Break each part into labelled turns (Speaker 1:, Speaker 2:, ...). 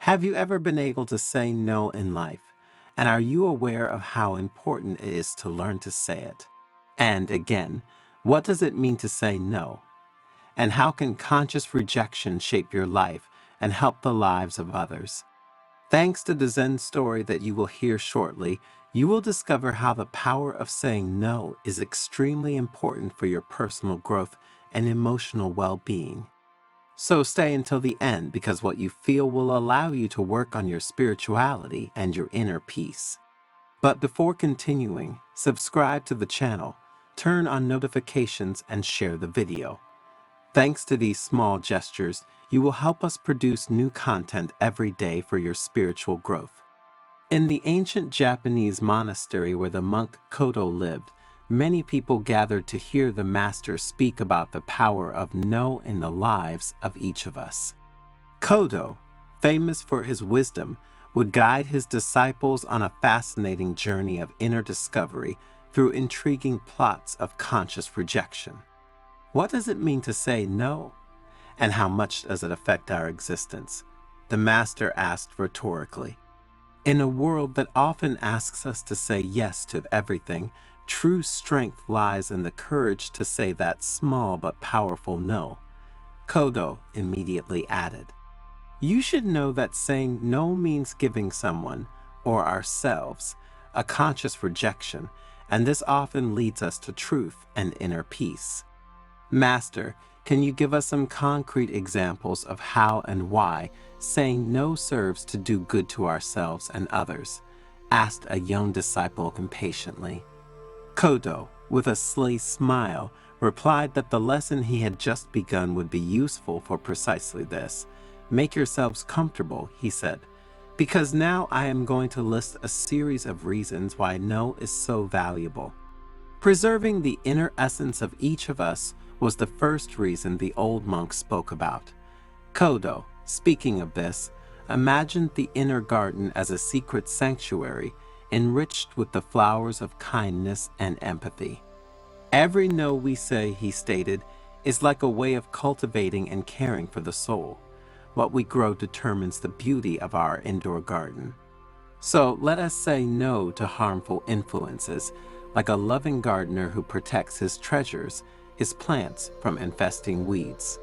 Speaker 1: Have you ever been able to say no in life? And are you aware of how important it is to learn to say it? And again, what does it mean to say no? And how can conscious rejection shape your life and help the lives of others? Thanks to the Zen story that you will hear shortly, you will discover how the power of saying no is extremely important for your personal growth and emotional well-being. So stay until the end because what you feel will allow you to work on your spirituality and your inner peace. But before continuing, subscribe to the channel, turn on notifications, and share the video. Thanks to these small gestures, you will help us produce new content every day for your spiritual growth. In the ancient Japanese monastery where the monk Kodo lived, many people gathered to hear the master speak about the power of no in the lives of each of us. Kodo, famous for his wisdom, would guide his disciples on a fascinating journey of inner discovery through intriguing plots of conscious rejection. What does it mean to say no? And how much does it affect our existence? The master asked rhetorically. In a world that often asks us to say yes to everything, true strength lies in the courage to say that small but powerful no. Kodo immediately added, "You should know that saying no means giving someone, or ourselves, a conscious rejection, and this often leads us to truth and inner peace." Master, can you give us some concrete examples of how and why saying no serves to do good to ourselves and others? Asked a young disciple impatiently. Kodo, with a sly smile, replied that the lesson he had just begun would be useful for precisely this. "Make yourselves comfortable," he said, "because now I am going to list a series of reasons why no is so valuable." Preserving the inner essence of each of us was the first reason the old monk spoke about. Kodo, speaking of this, imagined the inner garden as a secret sanctuary enriched with the flowers of kindness and empathy. Every no we say, he stated, is like a way of cultivating and caring for the soul. What we grow determines the beauty of our indoor garden. So let us say no to harmful influences, like a loving gardener who protects his treasures, his plants, from infesting weeds.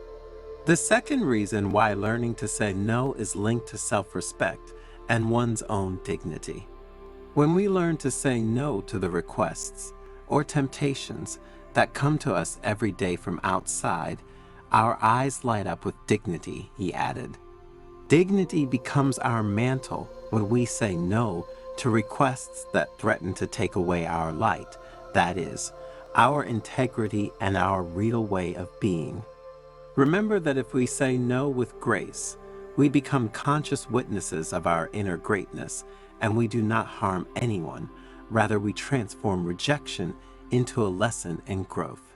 Speaker 1: The second reason why learning to say no is linked to self-respect and one's own dignity. When we learn to say no to the requests or temptations that come to us every day from outside, our eyes light up with dignity, he added. Dignity becomes our mantle when we say no to requests that threaten to take away our light, that is, our integrity and our real way of being. Remember that if we say no with grace, we become conscious witnesses of our inner greatness, and we do not harm anyone. Rather, we transform rejection into a lesson in growth.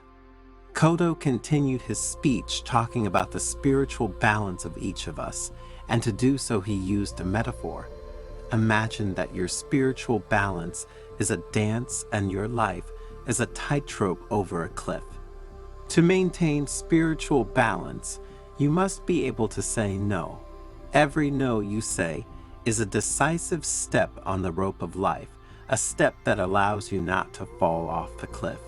Speaker 1: Kodo continued his speech talking about the spiritual balance of each of us, and to do so he used a metaphor. Imagine that your spiritual balance is a dance and your life is a tightrope over a cliff. To maintain spiritual balance, you must be able to say no. Every no you say is a decisive step on the rope of life, a step that allows you not to fall off the cliff.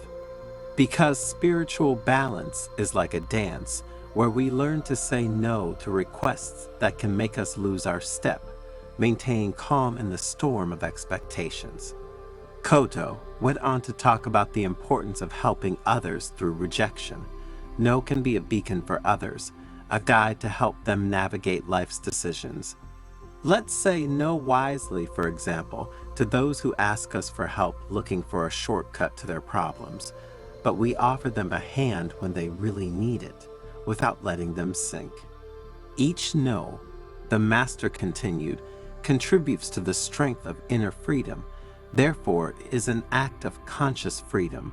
Speaker 1: Because spiritual balance is like a dance where we learn to say no to requests that can make us lose our step, maintaining calm in the storm of expectations. Kodo went on to talk about the importance of helping others through rejection. No can be a beacon for others, a guide to help them navigate life's decisions. Let's say no wisely, for example, to those who ask us for help looking for a shortcut to their problems, but we offer them a hand when they really need it, without letting them sink. Each no, the master continued, contributes to the strength of inner freedom, therefore is an act of conscious freedom.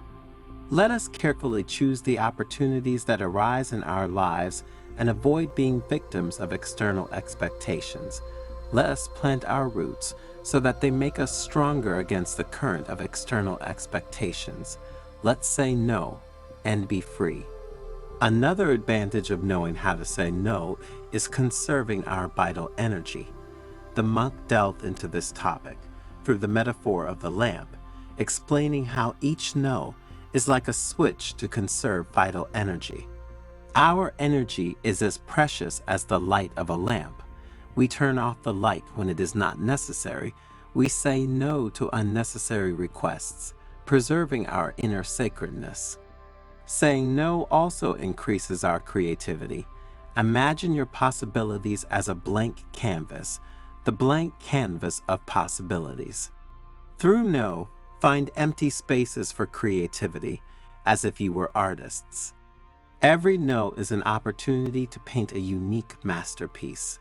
Speaker 1: Let us carefully choose the opportunities that arise in our lives and avoid being victims of external expectations. Let us plant our roots so that they make us stronger against the current of external expectations. Let's say no and be free. Another advantage of knowing how to say no is conserving our vital energy. the monk delved into this topic through the metaphor of the lamp, explaining how each no is like a switch to conserve vital energy. Our energy is as precious as the light of a lamp. We turn off the light when it is not necessary. We say no to unnecessary requests, preserving our inner sacredness. Saying no also increases our creativity. Imagine your possibilities as a blank canvas, the blank canvas of possibilities. Through no, find empty spaces for creativity, as if you were artists. Every no is an opportunity to paint a unique masterpiece.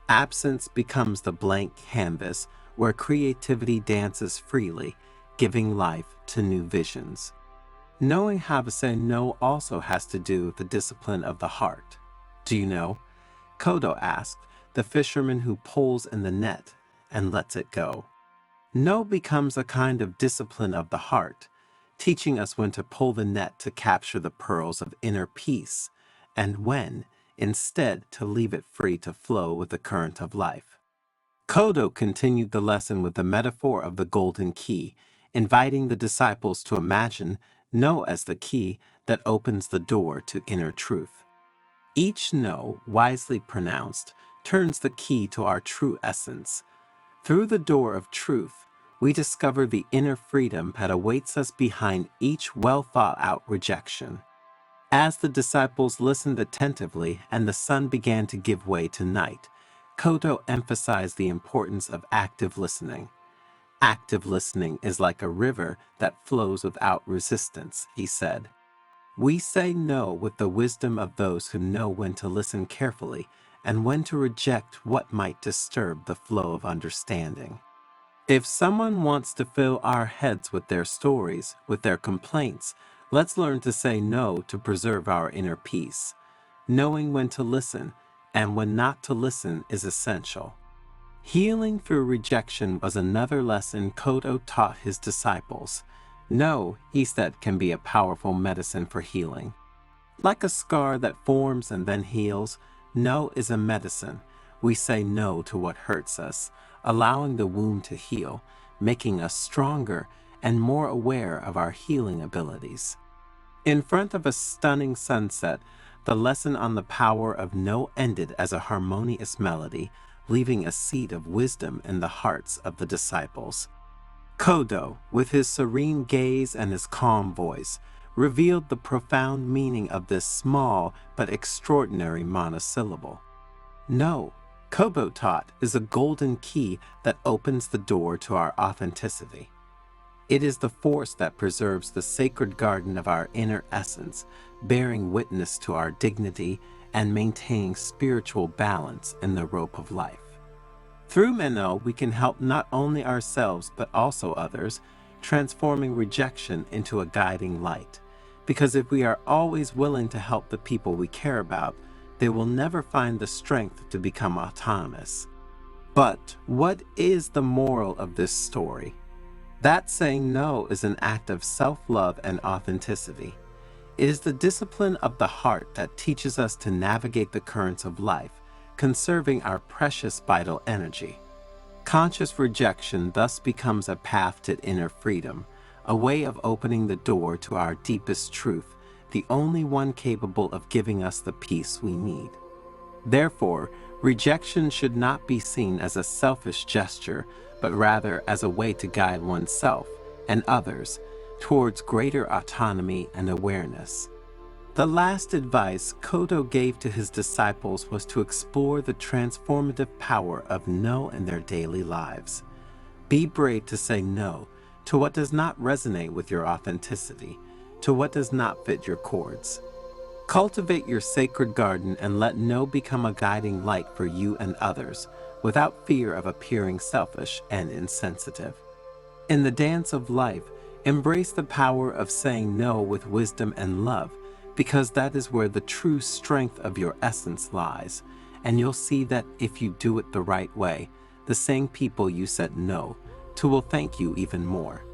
Speaker 1: Absence becomes the blank canvas where creativity dances freely, giving life to new visions. Knowing how to say no also has to do with the discipline of the heart. Do you know? Kodo asked, the fisherman who pulls in the net and lets it go. No becomes a kind of discipline of the heart, teaching us when to pull the net to capture the pearls of inner peace, and when, instead, to leave it free to flow with the current of life. Kodo continued the lesson with the metaphor of the golden key, inviting the disciples to imagine no as the key that opens the door to inner truth. Each no, wisely pronounced, turns the key to our true essence. Through the door of truth, we discover the inner freedom that awaits us behind each well-thought-out rejection. As the disciples listened attentively and the sun began to give way to night, Kodo emphasized the importance of active listening. Active listening is like a river that flows without resistance, he said. We say no with the wisdom of those who know when to listen carefully and when to reject what might disturb the flow of understanding. If someone wants to fill our heads with their stories, with their complaints, let's learn to say no to preserve our inner peace. Knowing when to listen and when not to listen is essential. Healing through rejection was another lesson Kodo taught his disciples. No, he said, can be a powerful medicine for healing. Like a scar that forms and then heals, no is a medicine. We say no to what hurts us, allowing the wound to heal, making us stronger and more aware of our healing abilities. In front of a stunning sunset, the lesson on the power of no ended as a harmonious melody, leaving a seed of wisdom in the hearts of the disciples. Kodo, with his serene gaze and his calm voice, revealed the profound meaning of this small but extraordinary monosyllable. No, Kodo taught, is a golden key that opens the door to our authenticity. It is the force that preserves the sacred garden of our inner essence, bearing witness to our dignity and maintaining spiritual balance in the rope of life. Through no, we can help not only ourselves but also others, transforming rejection into a guiding light. Because if we are always willing to help the people we care about, they will never find the strength to become autonomous. But what is the moral of this story? That saying no is an act of self-love and authenticity. It is the discipline of the heart that teaches us to navigate the currents of life, conserving our precious vital energy. Conscious rejection thus becomes a path to inner freedom, a way of opening the door to our deepest truth, the only one capable of giving us the peace we need. Therefore, rejection should not be seen as a selfish gesture, but rather as a way to guide oneself and others towards greater autonomy and awareness. The last advice Kodo gave to his disciples was to explore the transformative power of no in their daily lives. Be brave to say no to what does not resonate with your authenticity, to what does not fit your chords. Cultivate your sacred garden and let no become a guiding light for you and others, without fear of appearing selfish and insensitive. In the dance of life, embrace the power of saying no with wisdom and love, because that is where the true strength of your essence lies, and you'll see that if you do it the right way, the same people you said no to will thank you even more.